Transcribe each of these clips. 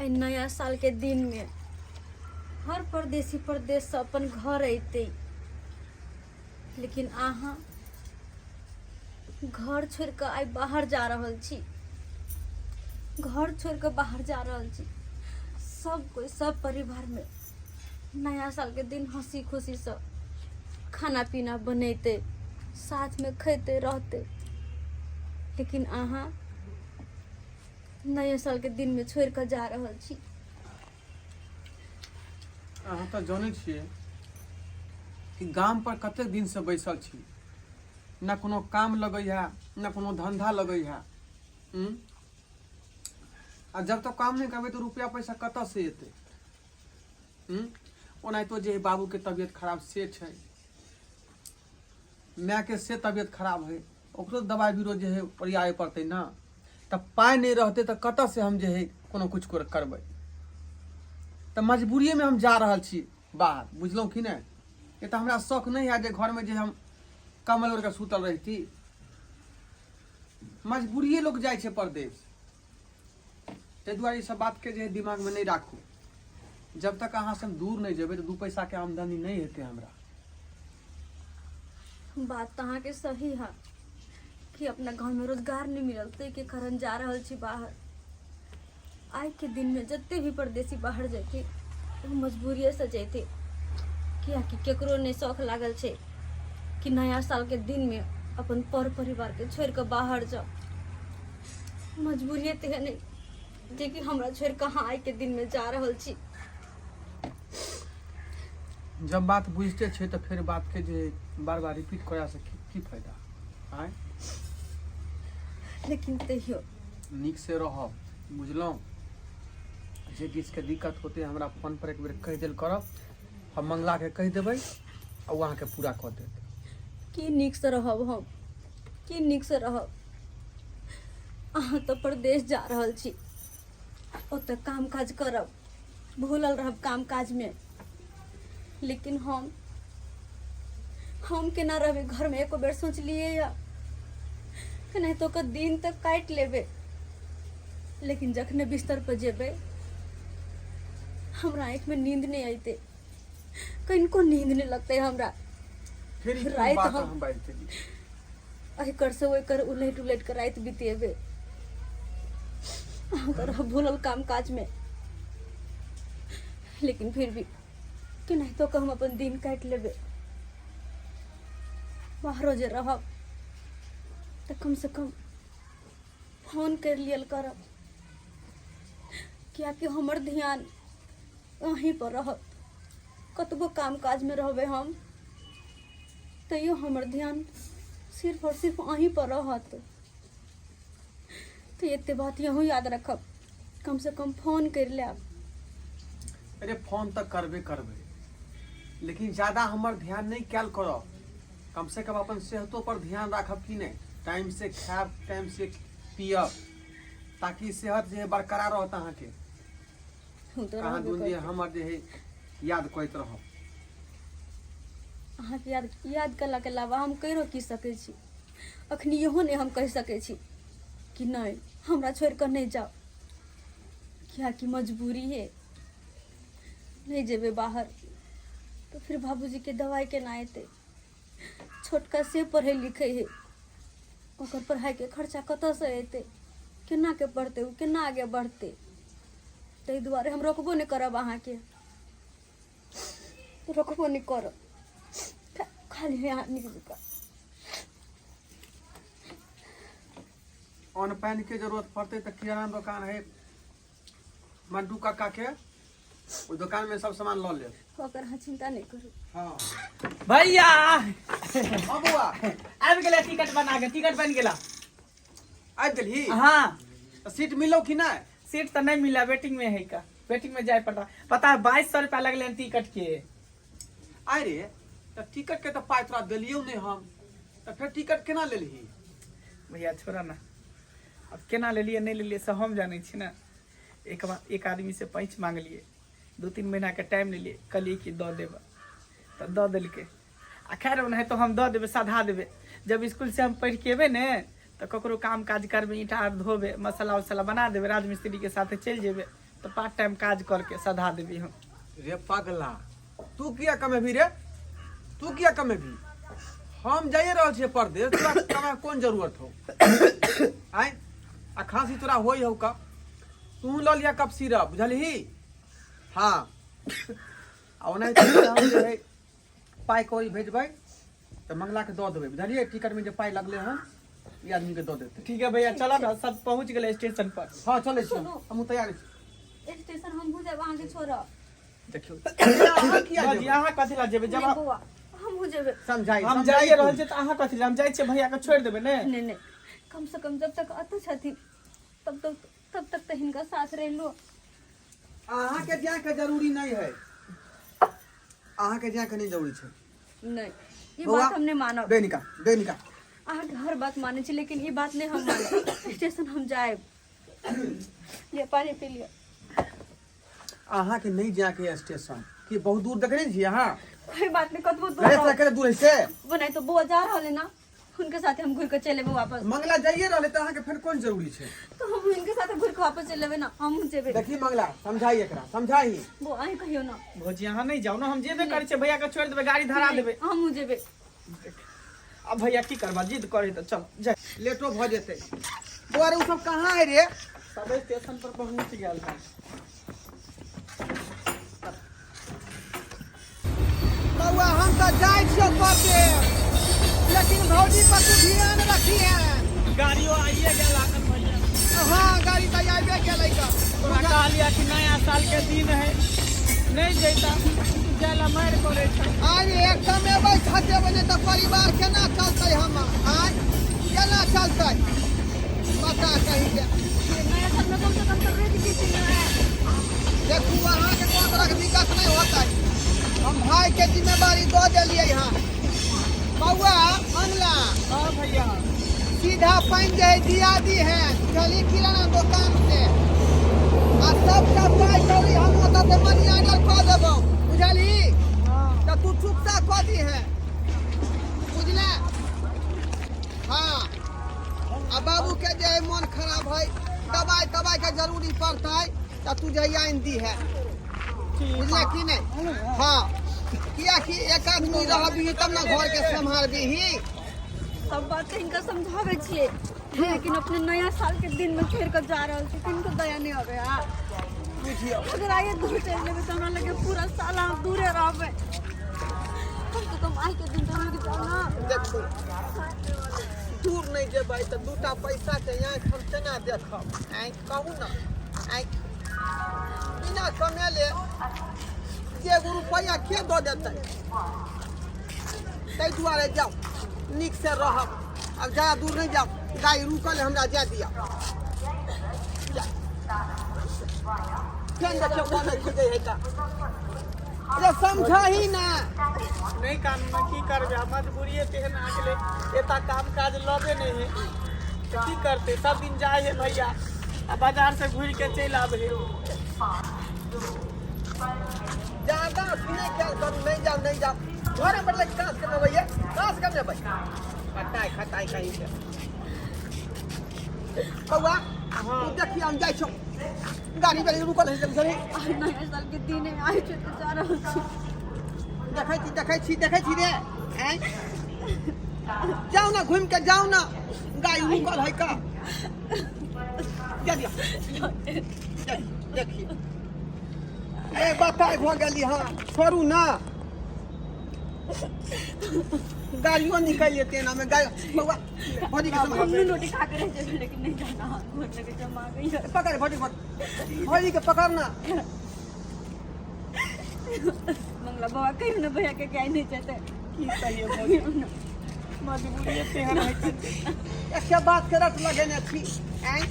नया साल के दिन में हर परदेसी परदेश से अपन घर अते, लेकिन अहाँ घर छोड़ के आई बाहर जा रहल छी। घर छोड़ के बाहर जा रहल छी। सब कोई सब परिवार में नया साल के दिन हंसी खुशी से खाना पीना बनते, साथ में खैते रहते, लेकिन अहाँ नया साल के दिन में छोड़ के जा रहल छी। अहाँ तो जाने छिए कि गाम पर कतेक दिन से बैसल छी, ना कोनो काम लगे है ना कोनो धंधा लगे है। आ जब तक काम नहीं करबे तो रुपया पैसा कत से एते। ओनाहितो जे बाबू के तबियत खराब से छै, माय के से तबियत खराब है, ओकरो दवाई बीरो जे है ओरियाए पड़ते ना। तब पाई नहीं रहते तो कत से हम जे है कोनो कुछ करबै। तो मजबूरी में हम जा रहल छी बाहर, बुझलौं कि नहीं। ये तो हमरा शौक नहीं है जे घर में जे हम कमल ओढ़ के सुतल रहती। मजबूरी लोग जाए छे परदेश, ते दुआरे ई सब बात के जे दिमाग में नहीं राखू। जब तक अहाँ से दूर नहीं जेबे तो दू पैसा के आमदनी नहीं हेते हमरा। बात तो अहाँ के सही है कि अपना घर में रोजगार नहीं मिलल, ते के कारण जा रहल छी बाहर। आज के दिन में जत्ते भी परदेसी बाहर जाते वो मजबूरी से जाते, कि केकरो नहीं शौक लागल छे कि नया साल के दिन में अपन पर परिवार के छोड़ के बाहर जाओ। मजबूरी ते नहीं जे कि हमरा छोड़ के हाँ आज के दिन में जा रहल छी। जब बात बुझते छे तो फिर बात के जे बार बार रिपीट करा से की फायदा आय। लेकिन तैयो निक से रह, बुझलौं। जे किछु के दिक्कत होते हमरा फोन पर एक बेर कह देल करब, हम मंगला के कह देबै और वहाँ के पूरा कर देत। की निक से रहब हम, की निक से रहब। अहाँ तो परदेश जा रहल छी, ओतऽ काम काज करब, भूलल रहब काम काज में। लेकिन हम केना रहबे घर में। एको बेर सोचलिए या नहीं तो का दिन तक काट लेबे, लेकिन जखने बिस्तर पर जेबे हमरा आँख में नींद नहीं आते, कनको नींद नहीं लगते हमरा। फिर रात बात हम हम बात करी एकर से ओकर उलट उलट कर रात बीतेबे। हम भूलल काम काज में, लेकिन फिर भी कि नहीं तो हम अपन दिन काट लेबे। बाहरो जे रहब तो कम से कम फोन कर लियल करब, क्या कि हमर ध्यान वहीं पर रहत। कतबो काम काज में रहबे हम, तैयो हमर ध्यान सिर्फ और सिर्फ वहीं पर रहत। तो ये बात यहूँ याद रखब, कम से कम फोन कर लेब। अरे फोन तक करबे करबे, लेकिन ज्यादा हमर ध्यान नहीं कैल करब। कम से कम अपन सेहतो पर ध्यान राखब कि नहीं। टाइम से खाब, टाइम से पियब, ताकि सेहत जे है बरकरार रहत। अहाँ के कहाँ दून जे हमर जे है याद करत रहब। अहाँ के याद कला के अलावा हम कहिरो की सकै छी। अखनी इहो नहीं हम कह सकै छी कि नहीं हमरा छोड़ कर नहीं जाओ, क्या कि मजबूरी है। नहीं जेबे बाहर तो फिर बाबूजी के दवाई केना एते। छोटका से पढ़े लिखे है, ओकर पढ़ाई के खर्चा कत से एते, केना के पढ़ते, केना आगे बढ़ते। ताहि दुआरे हम रोकबो नहीं करब। अहाँ के रोकबो नहीं करब, खाली यहाँ निकल कर। अन्न पानी के जरूरत पड़ते तो किराना दुकान है मंटू काका के, वो दुकान में सब सामान लो ले। ओकर हाँ चिंता नहीं करू। हाँ भैया बबुआ आबि गेलै, टिकट बना के, टिकट बन गेला। आज दिल्ली हाँ तो सीट मिलो कि नहीं। सीट तो नहीं मिला, वेटिंग में है का, वेटिंग में जाए पता है 2200 रुपया लगले टिकट के। आय रे तो टिकट के तो पाई तोरा दिलियो नहीं हम, तो फिर टिकट केना ले ली। भैया छोड़ा ना, अब केना ले लिए नहीं ले लिए सब हम जाने छी ना। एक आदमी से पैंच मांग लिए, 2-3 महीना के टाइम ले लिए, कहलिए कि दऽ देब तो दऽ देलकै। आ खैर नहीं तो हम दऽ देबै, साधा देबै। जब स्कूल से हम पढ़ के एबै ने तो ककरो काम काज करबै, ईंटा आर धोबे, मसाला उसाला बना देबै, राजमिस्त्री के साथ चल जेबै, तो पार्ट टाइम काज करके सधा देबी हम। रे पगला, तू किया कमेबी रे? तू किया कमेबी? हम जाइए रहल छियै परदेश, तोरा कमाए कोन जरूरत हो? आय आ खांसी तोरा होई हो का? तू ल लिया कप सिरप, बुझलही? हाँ आ ओनाहि हम जे है पाई कौड़ी भेजबै तो मंगला के दऽ देबै, बुझलिए? टिकट में जे पाई लगले हन ई आदमी के दऽ देतै। ठीक है भैया, चलो ना, सब पहुंच गए स्टेशन पर। हाँ चलै छी, हम तैयार छी। स्टेशन हम बुझे अहाँ के छोड़ा देखियो अहाँ किया बाजी जेबै? अहाँ कथि ला जेबै? जब नहीं बौआ हम बुझे समझाई हम जाइए रहल छै त अहाँ कथि ला? हम जाइ छियै भैया के छोड़ देबै ने? नहीं नहीं, कम से कम जब तक अत छथिन तब तक तो हिनका साथ रह लो। अहाँ के जाए के जरूरी नहीं है, अहाँ के जाए के नहीं जरूरी छै। नहीं ये बौआ, बात हमने मानब। दे निका अहाँ के हर बात माने छी, लेकिन ये बात नहीं हम मानब। स्टेशन हम जाए, ये पानी पी लिया। अहाँ के नहीं जाए के स्टेशन कि बहुत दूर देखने छी अहाँ? कोई बात नहीं, कतबो घरे से दूर अकेले दूर है से? वो नहीं तो बुआ जा रहा है ना, उनके साथ हम घूर के चले वापस। मंगला जाइए रहले त अहाँ के फिर कोन जरूरी छै? तो हम इनके साथ घूर के वापस चले ना, हम जेबे। देखी मंगला, समझाई एकरा, समझाई। वो आई कहियो ना। भौजी अहाँ नहीं जाओ ना, हम जेबे करै छै, भैया के छोड़ देबै, गाड़ी धरा देबै। हम जेबे। अब भैया की करबा, जिद करे त चल जाए। लेटो भ जेतै। बोरे उ सब कहाँ है रे? सब स्टेशन पर पहुंच गेल है। बउआ हम तो जाय छियो परदे, लेकिन भौजी पर तू ध्यान रखिए। गाड़ियों आइए गेल आकन भैया। हाँ गाड़ी तो आइबे गेलै का। तोरा कहलिया कि नया साल के दिन है, नहीं जैता जाला मार करे छै। आज एकदम एबै खटे बने तो परिवार केना चलतै? हम आज केना चलतै बता कही के? नया साल में कम से कम सब रेट की चीज है। देखू अहाँ के कोन तरह के दिक्कत नहीं होतै, हम भाई के जिम्मेवारी दऽ देलियै यहाँ। बउआ मंगला, हां भैया सीधा पाइन जे दिया दी है चली किराना दुकान से, आ सबका पाई कौड़ी हम ओतऽ से मनी ऑर्डर कऽ देबौ, बुझली? तो तू चुपता कऽ दी है, बुझले? हाँ आ बाबू के जे मन खराब है, दवाई के जरूरी पड़तै तो तू जहिया इन दी है, बुझले कि नहीं? हाँ किया कि एक आदमी रहबी तब ना घर के संभालबी। सब बात तो इनका समझावे छिए, लेकिन अपने नया साल के दिन में छोड़ कर जा रहल छी, इनको दया नहीं आवे। हां बुझियो अगर आए दूर चल जेबे तो हमरा लगे पूरा साल हम दूरे रहबे। कम से कम आई के दिन तो हम जाओ ना। देखू दूर नहीं जेबै तो दूटा पैसा के आँखि हम केना देखब? आँखि कहू ना, आँखि बिना कमेले जे रुपैया के दऽ देतै? ताहि दुआरे जाओ नीक से रहब, अब ज्यादा दूर नहीं जाओ, गाड़ी रुकल है हमरा जाय दिया। केन देखियो कोन खुदै है का? अरे समझाही ना। नहीं कानून में की करबे, मजबूरी तेहन आ गेले, एता काम काज लगे नहीं है तो की करते? सब दिन जाए है भैया, आ बाजार से घूर के चल आबे है। ज्यादा सुने क्या करू? नहीं जाओ घरे पर लग कास कर भैया, कास कर ले भाई, खटाई कहीं से। बउआ तू देखी हम जाय छौ, गाड़ी पे रुकल है जल्दी। आज नया साल के दिन है, आई छे तो जा रहल छी। देखै छी रे, हैं? जाओ ना घूम के जाओ ना, गाड़ी रुकल है का? देखी ए बताई भ गेली। हाँ छोड़ू ना, गाड़ियों निकल लेते ना में गाड़ी। बउआ भौजी के हम संग रोटी खा के रह जेबे, लेकिन नहीं जाना। घर लगे जमा गई है। पकड़ भौजी के पकड़ना। मंगला बाबा कहियो ना भैया के क्या नहीं चाहते। की कहियो भौजी, मजबूरी तेहन है कि एक बात के रट लगेने छी, हैं?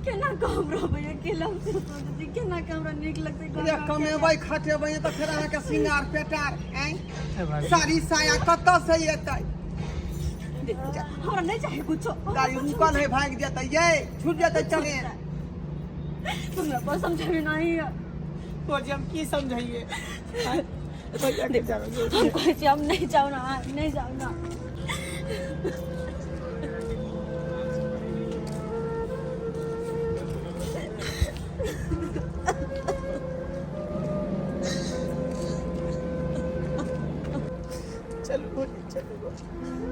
केना काम रहबे अकेला हम सोचती केना हमरा नीक लगते ये कमेबै खटेबै तो फिर अहाँ के सिंगार पेटार, हैं? साड़ी साया कतऽ से एतै? हमरा नहीं चाहे कुछ। गाड़ी रुकल है, भाग जेतै ये, छूट जेतै चले। हमरा पर समझावे नहीं है। भौजी हम की समझाइए? भैया के जाओ, हम कहे छी हम नहीं जाओ ना, नहीं जाओ ना। गो